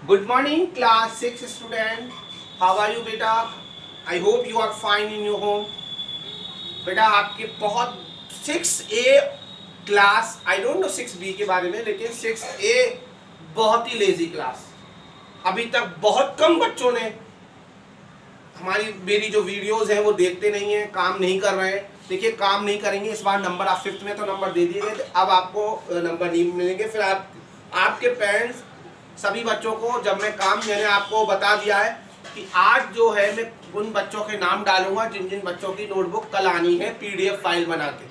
Good morning, class 6 student. How are you, बेटा? I hope you are fine in your home. बेटा आपके बहुत 6A class, I don't know 6B के बारे में, लेकिन 6A बहुत ही लेजी क्लास। अभी तक बहुत कम बच्चों ने मेरी जो वीडियोस हैं वो देखते नहीं हैं, काम नहीं कर रहे हैं। देखिए, काम नहीं करेंगे इस बार नंबर, आप 5th में तो नंबर दे दिए गए थे, अब आपको नंबर नहीं मिलेंगे। फिर आपके पेरेंट्स सभी बच्चों को, जब मैं काम, मैंने आपको बता दिया है कि आज जो है मैं उन बच्चों के नाम डालूंगा जिन जिन बच्चों की नोटबुक कल आनी है PDF फाइल बना के,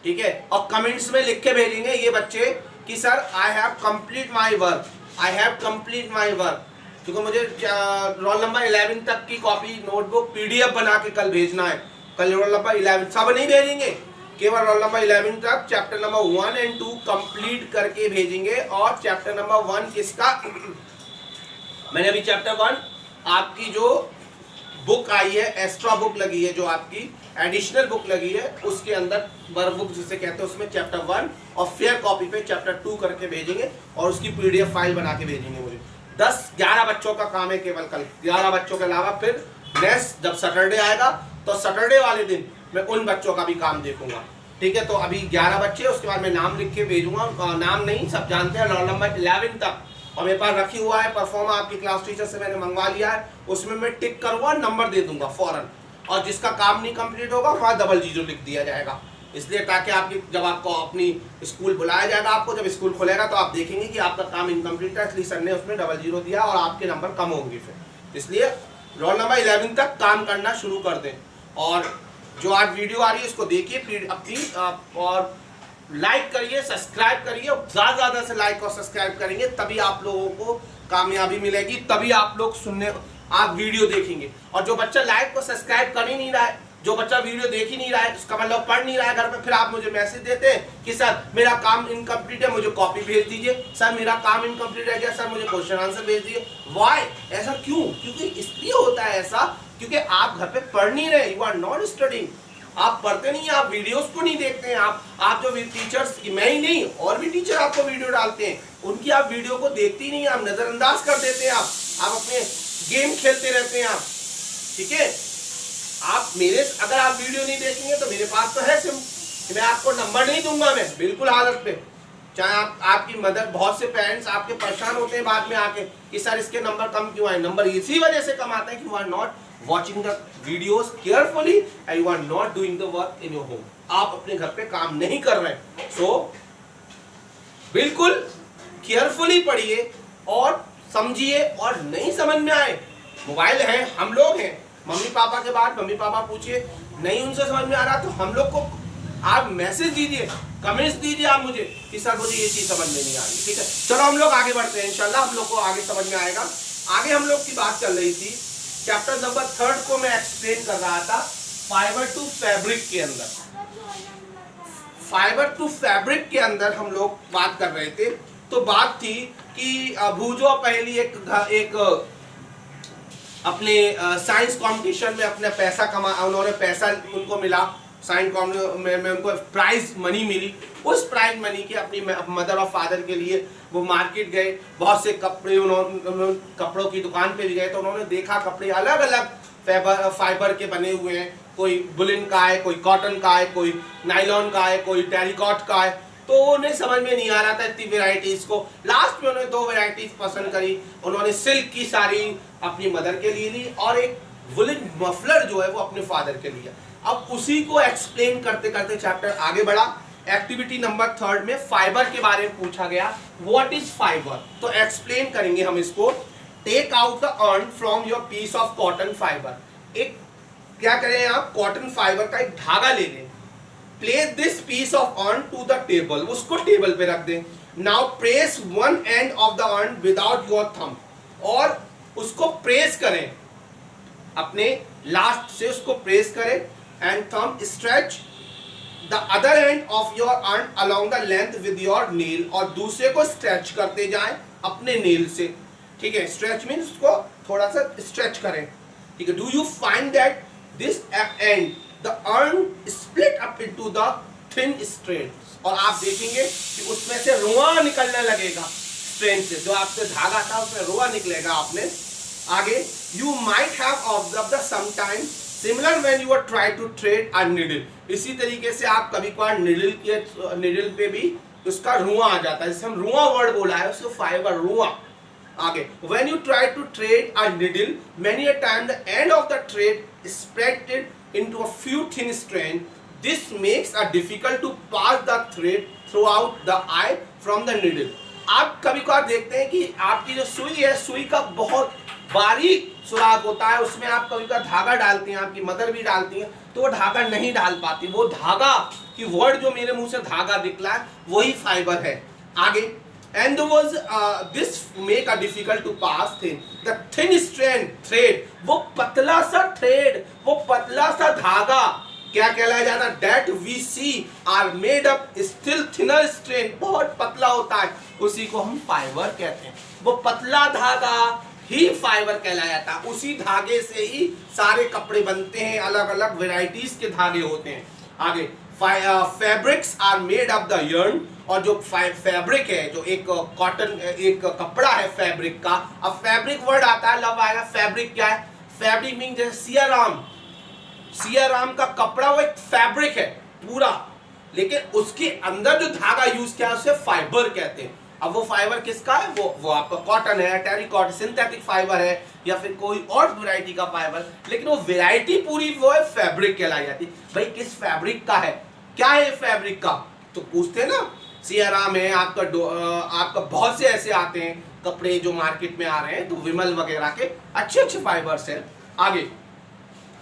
ठीक है। और कमेंट्स में लिख के भेजेंगे ये बच्चे कि sir I have complete my work, I have complete my work, क्योंकि मुझे रोल नंबर 11 तक की कॉपी नोटबुक PDF बना के कल भेजना है। कल रोल नंबर 11 सब नहीं भेजेंगे, केवल रोल नंबर 11 तक चैप्टर नंबर 1 और 2 कंप्लीट करके भेजेंगे। और चैप्टर नंबर 1 किसका मैंने अभी चैप्टर 1 आपकी जो बुक आई है, एक्स्ट्रा बुक लगी है, जो आपकी एडिशनल बुक लगी है, उसके अंदर वर्क बुक जिसे कहते हैं, उसमें चैप्टर 1 और फेयर कॉपी पे चैप्टर 2 करके भेजेंगे और उसकी PDF फाइल बना के भेजेंगे। मुझे 10-11 बच्चों का काम है केवल कल, 11 बच्चों के अलावा फिर नेक्स्ट जब सैटरडे आएगा तो सैटरडे वाले दिन मैं उन बच्चों का भी काम देखूंगा, ठीक है। तो अभी 11 बच्चे, उसके बाद मैं नाम लिख के भेजूंगा। नाम नहीं, सब जानते हैं, रोल नंबर 11 तक। और मेरे पास रखी हुआ है परफॉर्मा, आपकी क्लास टीचर से मैंने मंगवा लिया है, उसमें मैं टिक करूंगा, नंबर दे दूंगा फौरन। और जिसका काम नहीं कंप्लीट होगा वहाँ डबल 0 लिख दिया जाएगा, इसलिए ताकि आपकी जब आपको अपनी स्कूल बुलाया जाएगा, आपको जब स्कूल खुलेगा तो आप देखेंगे कि आपका काम इनकम्प्लीट है, इसलिए सर ने उसमें डबल 0 दिया और आपके नंबर कम होंगे। फिर इसलिए रोल नंबर 11 तक काम करना शुरू कर दें। और जो आज वीडियो आ रही है इसको देखिए अपनी, और लाइक करिए, सब्सक्राइब करिए। ज़्यादा से लाइक और सब्सक्राइब करेंगे तभी आप लोगों को कामयाबी मिलेगी, तभी आप लोग आप वीडियो देखेंगे। और जो बच्चा लाइक और सब्सक्राइब कर ही नहीं रहा है, जो बच्चा वीडियो देख ही नहीं रहा है, उसका मतलब पढ़ नहीं रहा है घर पे, फिर आप मुझे मैसेज देते हैं कि सर मेरा काम इनकम्प्लीट है, मुझे कॉपी भेज दीजिए, सर मेरा काम इनकम्प्लीट है गया, सर मुझे क्वेश्चन आंसर भेज दीजिए। वाई? ऐसा क्यों? क्योंकि इसलिए होता है ऐसा क्योंकि आप घर पे पढ़ नहीं रहे, यू आर नॉट स्टडिंग। आप पढ़ते नहीं, आप वीडियोस को नहीं देखते हैं। आप जो टीचर्स, मैं ही नहीं और भी टीचर आपको वीडियो डालते हैं, उनकी आप वीडियो को देखते ही नहीं, आप नजरअंदाज कर देते हैं। आप अपने गेम खेलते रहते हैं आप, ठीक है। आप मेरे, अगर आप वीडियो नहीं देखेंगे तो मेरे पास तो है सिम, मैं आपको नंबर नहीं दूंगा, मैं बिल्कुल हालत पे। चाहे आपकी मदर, बहुत से पेरेंट्स आपके परेशान होते हैं बाद में आके कि सर इसके नंबर कम क्यों आए। नंबर इसी वजह से कम आता है कि you are not watching the videos carefully and you are not doing the work in your home. आप अपने घर पे काम नहीं कर रहे हैं। सो बिल्कुल केयरफुली पढ़िए और समझिए, और नहीं समझ में आए, मोबाइल है, हम लोग हैं, मम्मी पापा के बाद मम्मी पापा पूछिए, नहीं उनसे समझ में आ रहा तो हम लोग को आप मैसेज दीजिए, कमेंट्स दीजिए आप मुझे कि सर मुझे ये चीज समझ में नहीं आ रही, ठीक है। चलो हम लोग आगे बढ़ते हैं, इंशाल्लाह हम लोग को आगे समझ में आएगा। आगे हम लोग की बात चल रही थी, चैप्टर नंबर 3 को मैं एक्सप्लेन कर रहा था फाइबर टू फैब्रिक के अंदर। फाइबर टू फैब्रिक के अंदर हम लोग बात कर रहे थे। तो बात थी कि भूजो पहली एक अपने साइंस कंपटीशन में अपना पैसा उन्होंने पैसा उनको मिला, साइंस में उनको प्राइज मनी मिली। उस प्राइज मनी के अपनी मदर और फादर के लिए वो मार्केट गए, बहुत से कपड़े, उन्होंने कपड़ों की दुकान पे भी गए तो उन्होंने देखा कपड़े अलग अलग फाइबर के बने हुए हैं, कोई वुलन का है, कोई कॉटन का है, कोई नायलॉन का है, कोई टेरिकॉट का है। तो उन्हें समझ में नहीं आ रहा था इतनी वेराइटीज को। लास्ट में उन्होंने 2 वेराइटीज पसंद करी। उन्होंने सिल्क की साड़ी अपनी मदर के लिए ली और एक वुलन मफलर जो है वो अपने फादर के लिए। अब उसी को एक्सप्लेन करते करते चैप्टर आगे बढ़ा। एक्टिविटी नंबर 3 में फाइबर के बारे में पूछा गया, व्हाट इज फाइबर। तो एक्सप्लेन करेंगे हम इसको। Take out the yarn from your piece of cotton fibre. एक क्या करें आप, कॉटन फाइबर का एक धागा ले लें। Place this piece of yarn to the table, उसको टेबल पे रख दें। Now press one end of the yarn without your thumb, और उसको प्रेस करें, अपने लास्ट से उसको प्रेस करें and thumb stretch the other end of your earn along the length with your nail, और दूसरे को स्ट्रेच करते जाएं अपने नेल से, ठीक है। स्ट्रेच मीन्स उसको थोड़ा सा स्ट्रेच करें, ठीक है। Do you find that this end the yarn split up into the thin straits, और आप देखेंगे कि उसमें से रुआ निकलने लगेगा, स्ट्रेन से, जो आपसे धागा था उसमें रोआ निकलेगा आपने। आगे, you might have observe the sometime similar when you are try to thread a needle. इसी तरीके से आप कभी कभार नीडल पे भी उसका रुआ आ जाता है, जिसे हम रुआ वर्ड बोला है उसको फाइबर रुआ। आगे, when you try to thread a needle, many a time the end of the thread is spread into a few thin strands. This makes it difficult to pass the thread throughout the eye from the needle. आप कभी कभार देखते हैं कि आपकी जो सुई है, सुई का बहुत बारीक सुराख होता है, उसमें आप कभी कभार धागा डालती हैं, आपकी मदर भी डालती हैं, तो वो धागा नहीं डाल पाती। वो धागा की वर्ड जो मेरे मुंह से धागा निकला है वही फाइबर है। आगे, and was this make a difficult to pass thin, the thin strand thread, वो पतला सा थ्रेड, वो पतला सा धागा क्या कहलाया जाता है, that we see are made up still thinner strand, बहुत पतला होता है, उसी को हम फाइबर कहते हैं। वो पतला धागा ही फाइबर कहलाया जाता है, उसी धागे से ही सारे कपड़े बनते हैं, अलग अलग वेराइटीज के धागे होते हैं। आगे, fabrics are made of the yarn, और जो फैब्रिक है, जो एक कॉटन एक कपड़ा है फैब्रिक का, अब फैब्रिक वर्ड आता है, लब आएगा। फैब्रिक क्या है, फैब्रिक मीन जैसे सियाराम का कपड़ा वो एक फैब्रिक है पूरा, लेकिन उसके अंदर जो धागा यूज किया है उसे फाइबर कहते हैं। अब वो फाइबर किसका है, वो आपका कॉटन है, टेरिकॉटन, सिंथेटिक फाइबर है, या फिर कोई और वैरायटी का फाइबर, लेकिन वो वैरायटी पूरी वो है फैब्रिक कहलाई जाती है। भाई किस फैब्रिक का है, क्या है फैब्रिक का, तो पूछते हैं ना। सियाराम है आपका बहुत से ऐसे आते हैं कपड़े जो मार्केट में आ रहे हैं, तो विमल वगैरह के अच्छे अच्छे फाइबर्स हैं। आगे,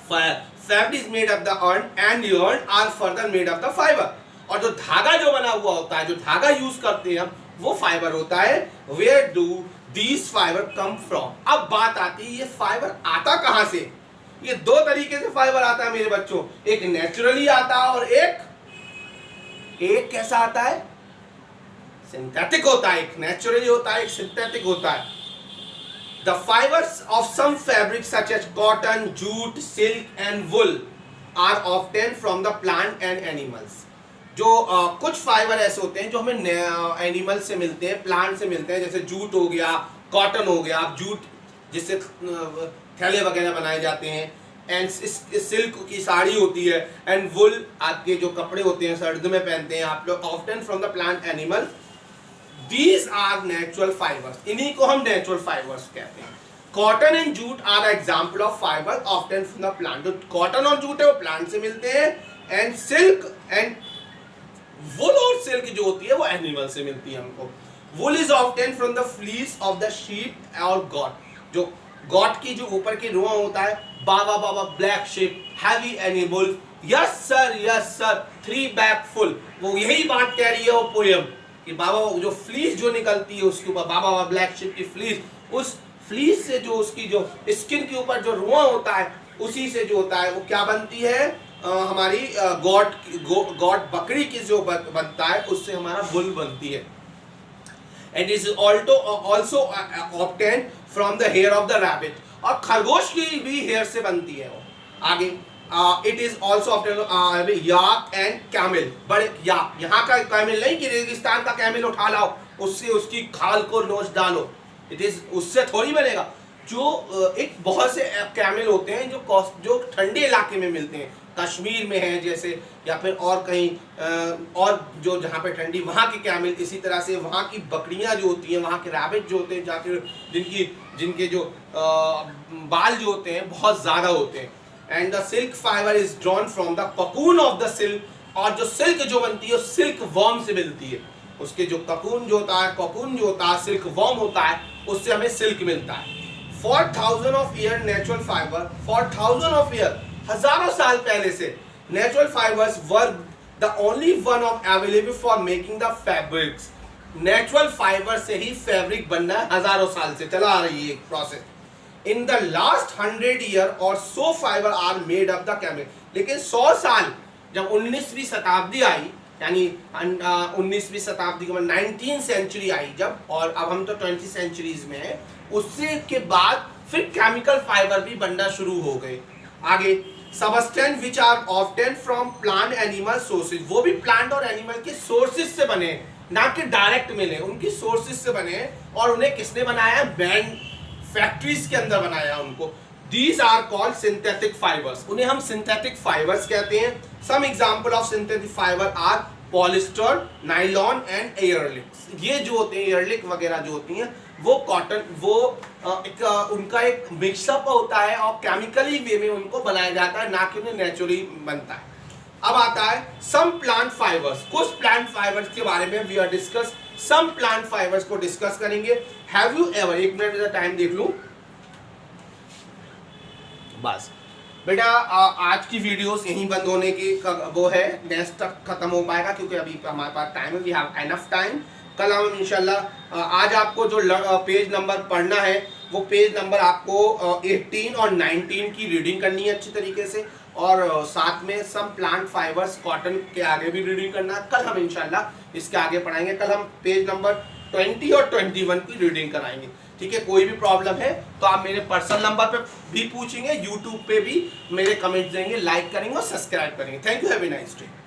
fabric is made of the yarn and yarn are further made of the fibre, और जो धागा जो बना हुआ होता है, जो धागा यूज करते हैं हम, वो फाइबर होता है। Where do these fibre come from, अब बात आती है ये फाइबर आता कहां से। ये दो तरीके से फाइबर आता है मेरे बच्चों, एक नेचुरली आता है और एक कैसा आता है, सिंथेटिक होता है। एक नेचुरली होता है, एक सिंथेटिक होता है। The fibres of some fabric such as cotton, jute, silk and wool are obtain from the plant and animals. जो कुछ फाइबर ऐसे होते हैं जो हमें एनिमल से मिलते हैं, प्लांट से मिलते हैं, जैसे जूट हो गया, कॉटन हो गया। जूट जिससे थैले वगैरह बनाए जाते हैं, एंड सिल्क की साड़ी होती है, एंड वुल आपके जो कपड़े होते हैं सर्द में पहनते हैं आप लोग, often from the plant animal. These are natural fibres, इन्हीं को हम नेचुरल फाइबर्स कहते हैं। Cotton and jute are example of fibre often from the plant. जो कॉटन और जूट है वो प्लांट से मिलते हैं, एंड सिल्क एंड वुल और सिल्क जो होती है वो एनिमल से मिलती है हमको। Wool is often from the fleece of the sheep और गॉट, जो गॉट की जो ऊपर की रुआ होता है, baa baa black sheep, heavy animal, yes sir 3 bag full, वो यही बात कह रही है वो पोयम कि बाबा जो फ्लीस जो निकलती है उसके ऊपर, बाबा ब्लैक शिप की फ्लीस, उस फ्लीस से जो उसकी जो स्किन के ऊपर जो रुआ होता है, उसी से जो होता है वो क्या बनती है, हमारी गॉट बकरी की जो बनता है उससे हमारा वुल बनती है। And is also obtain from the hair of the rabbit, और खरगोश की भी हेयर से बनती है वो। आगे, it is also obtain yak and camel, बड़े याक, यहाँ का कैमल नहीं कि रेगिस्तान का कैमल उठा लाओ उससे उसकी खाल को नोच डालो, इट इज उससे थोड़ी बनेगा। जो एक बहुत से कैमल होते हैं जो ठंडे इलाके में मिलते हैं, कश्मीर में है जैसे, या फिर और कहीं और जो जहाँ पे ठंडी, वहाँ के कैमल। इसी तरह से वहाँ की बकरियाँ जो होती हैं, वहाँ के रैबिट जो होते हैं, जाके जिनके जो बाल जो होते हैं बहुत ज़्यादा होते हैं। And the silk fibre is drawn from the cocoon of the silk, और जो सिल्क जो बनती है सिल्क वॉर्म से मिलती है। उसके जो ककून जो होता है सिल्क वॉर्म होता है, उससे हमें सिल्क मिलता है। For 1000 of year natural fibre, for 1000 of year, हजारों साल पहले से natural fibres were the only one of available for making the fabrics. Natural fibre से ही फैब्रिक बनना हजारों साल से चला आ रही है एक process. In the last 100 year और so fibre are made of the chemical. लेकिन 100 साल जब 19वीं शताब्दी आई, यानी 19वीं शताब्दी के बाद 19th सेंचुरी आई जब, और अब हम तो 20th सेंचुरीज में है, उससे के बाद फिर केमिकल फाइबर भी बनना शुरू हो गए। आगे, substance which are obtain from plant animal sources, वो भी प्लांट और एनिमल के सोर्सेज से बने, ना कि डायरेक्ट मिले, उनकी सोर्सेज से बने, और उन्हें किसने बनाया? मैन्युफैक्चरीज के अंदर बनाया उनको। These are called synthetic fibers. उन्हें हम synthetic fibers कहते हैं। Some example of synthetic fiber are polyester, nylon and airlic। ये जो होते हैं एयरलिक वगैरह जो होती हैं वो कॉटन, वो उनका एक मिक्सअप होता है और केमिकली वे में उनको बनाया जाता है, ना कि उन्हें नेचुरली बनता है। अब आता है सम प्लांट फाइबर्स। कुछ प्लांट फाइबर्स के बारे में we are discuss, some plant fibres को डिस्कस करेंगे। हैव यू एवर, एक मिनट में टाइम देख लूं बस बेटा, आज की वीडियोस यहीं बंद होने की वो है, नेक्स्ट तक खत्म हो पाएगा क्योंकि अभी हमारे पास टाइम है, वी हैव एनफ टाइम। कल हम इंशाल्लाह आज आपको जो पेज नंबर पढ़ना है वो पेज नंबर आपको 18 और 19 की रीडिंग करनी है अच्छी तरीके से, और साथ में सम प्लांट फाइबर्स कॉटन के आगे भी रीडिंग करना है। कल हम इंशाल्लाह इसके आगे पढ़ाएंगे। कल हम पेज नंबर 20 और 21 की रीडिंग कराएंगे। ठीक है, कोई भी प्रॉब्लम है तो आप मेरे पर्सनल नंबर पे भी पूछेंगे, यूट्यूब पे भी मेरे कमेंट्स देंगे, लाइक करेंगे और सब्सक्राइब करेंगे। Thank you, have a nice day.